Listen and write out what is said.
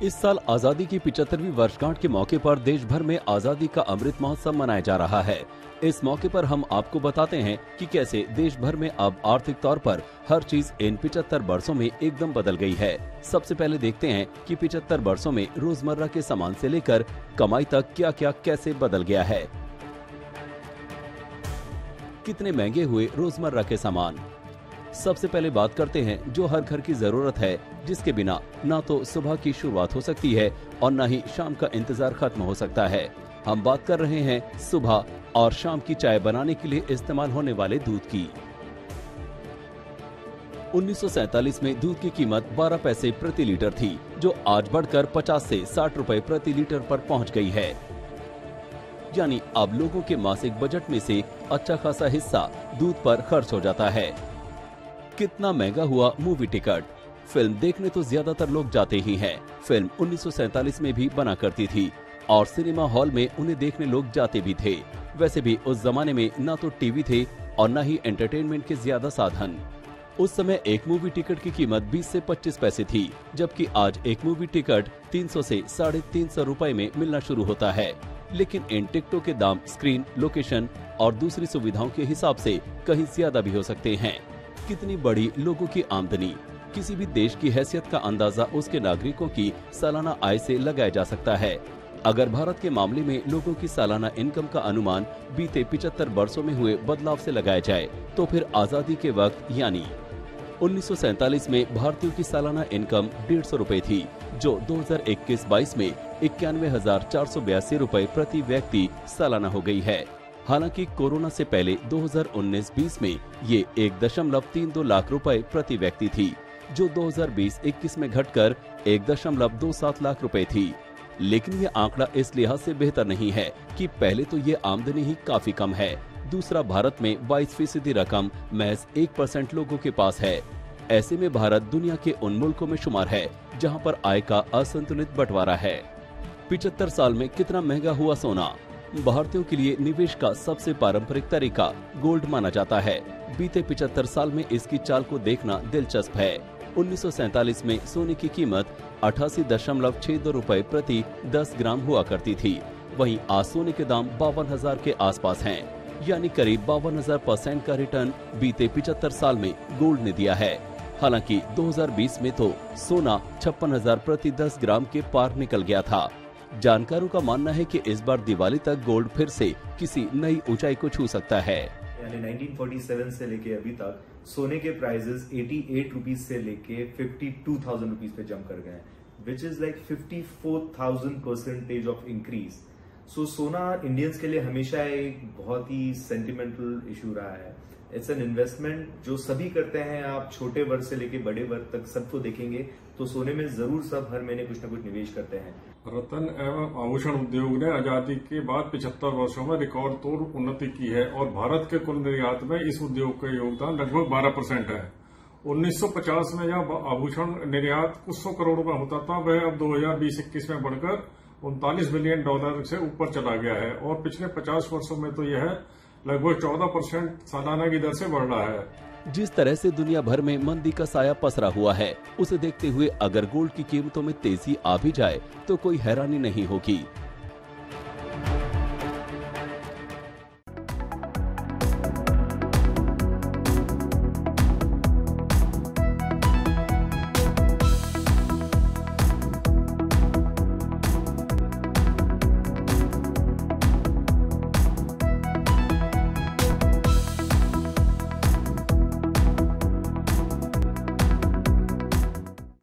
इस साल आजादी की 75वीं वर्षगांठ के मौके पर देश भर में आजादी का अमृत महोत्सव मनाया जा रहा है। इस मौके पर हम आपको बताते हैं कि कैसे देश भर में अब आर्थिक तौर पर हर चीज इन 75 वर्षों में एकदम बदल गई है। सबसे पहले देखते हैं कि 75 वर्षों में रोजमर्रा के सामान से लेकर कमाई तक क्या क्या कैसे बदल गया है। कितने महंगे हुए रोजमर्रा के सामान। सबसे पहले बात करते हैं जो हर घर की जरूरत है, जिसके बिना ना तो सुबह की शुरुआत हो सकती है और ना ही शाम का इंतजार खत्म हो सकता है। हम बात कर रहे हैं सुबह और शाम की चाय बनाने के लिए इस्तेमाल होने वाले दूध की। 1947 में दूध की कीमत 12 पैसे प्रति लीटर थी, जो आज बढ़कर 50 से 60 रुपए प्रति लीटर पर पहुंच गई है। यानी अब लोगों के मासिक बजट में से अच्छा खासा हिस्सा दूध पर खर्च हो जाता है। कितना महंगा हुआ मूवी टिकट। फिल्म देखने तो ज्यादातर लोग जाते ही हैं। फिल्म 1947 में भी बना करती थी और सिनेमा हॉल में उन्हें देखने लोग जाते भी थे। वैसे भी उस जमाने में ना तो टीवी थे और ना ही एंटरटेनमेंट के ज्यादा साधन। उस समय एक मूवी टिकट की कीमत 20 से 25 पैसे थी, जबकि आज एक मूवी टिकट 300 से 350 रुपए में मिलना शुरू होता है। लेकिन इन टिकटों के दाम स्क्रीन, लोकेशन और दूसरी सुविधाओं के हिसाब से कहीं ज्यादा भी हो सकते हैं। कितनी बड़ी लोगों की आमदनी। किसी भी देश की हैसियत का अंदाजा उसके नागरिकों की सालाना आय से लगाया जा सकता है। अगर भारत के मामले में लोगों की सालाना इनकम का अनुमान बीते 75 वर्षों में हुए बदलाव से लगाया जाए तो फिर आजादी के वक्त यानी 1947 में भारतीयों की सालाना इनकम 150 रुपए थी, जो 2021-22 में 91,482 रुपए प्रति व्यक्ति सालाना हो गई है। हालांकि कोरोना से पहले 2019-20 में ये 1.32 लाख रुपए प्रति व्यक्ति थी, जो 2020-21 में घटकर 1.27 लाख रुपए थी। लेकिन ये आंकड़ा इस लिहाज से बेहतर नहीं है कि पहले तो ये आमदनी ही काफी कम है। दूसरा, भारत में 22% रकम महज 1% लोगों के पास है। ऐसे में भारत दुनिया के उन मुल्कों में शुमार है जहां पर आय का असंतुलित बंटवारा है। 75 साल में कितना महंगा हुआ सोना। भारतीयों के लिए निवेश का सबसे पारंपरिक तरीका गोल्ड माना जाता है। बीते 75 साल में इसकी चाल को देखना दिलचस्प है। 1947 में सोने की कीमत 88.62 रुपए प्रति 10 ग्राम हुआ करती थी। वहीं आज सोने के दाम 52,000 के आसपास हैं, यानी करीब 52,000% का रिटर्न बीते 75 साल में गोल्ड ने दिया है। हालांकि 2020 में तो सोना 56,000 प्रति 10 ग्राम के पार निकल गया था। जानकारों का मानना है कि इस बार दिवाली तक गोल्ड फिर से किसी नई ऊंचाई को छू सकता है। यानी 1947 से लेके अभी तक सोने के प्राइसेस 88 रुपीज से लेके 52,000 रुपीज पे जंप कर गए हैं, which is like 54,000% of increase. So सोना इंडियंस के लिए हमेशा एक बहुत ही सेंटिमेंटल इशू रहा है। इट्स एन इन्वेस्टमेंट जो सभी करते हैं। आप छोटे वर्ग से लेके बड़े वर्ग तक सबको देखेंगे तो सोने में जरूर सब हर महीने कुछ न कुछ निवेश करते हैं। रत्न एवं आभूषण उद्योग ने आजादी के बाद 75 वर्षों में रिकॉर्ड तोड़ उन्नति की है और भारत के कुल निर्यात में इस उद्योग का योगदान लगभग 12% है। 1950 में यह आभूषण निर्यात कुछ 100 करोड़ रुपए होता था, वह अब 2020-21 में बढ़कर $39 बिलियन से ऊपर चला गया है और पिछले 50 वर्षों में तो यह लगभग 14% सालाना की दर से बढ़ रहा है। जिस तरह से दुनिया भर में मंदी का साया पसरा हुआ है, उसे देखते हुए अगर गोल्ड की कीमतों में तेजी आ भी जाए तो कोई हैरानी नहीं होगी।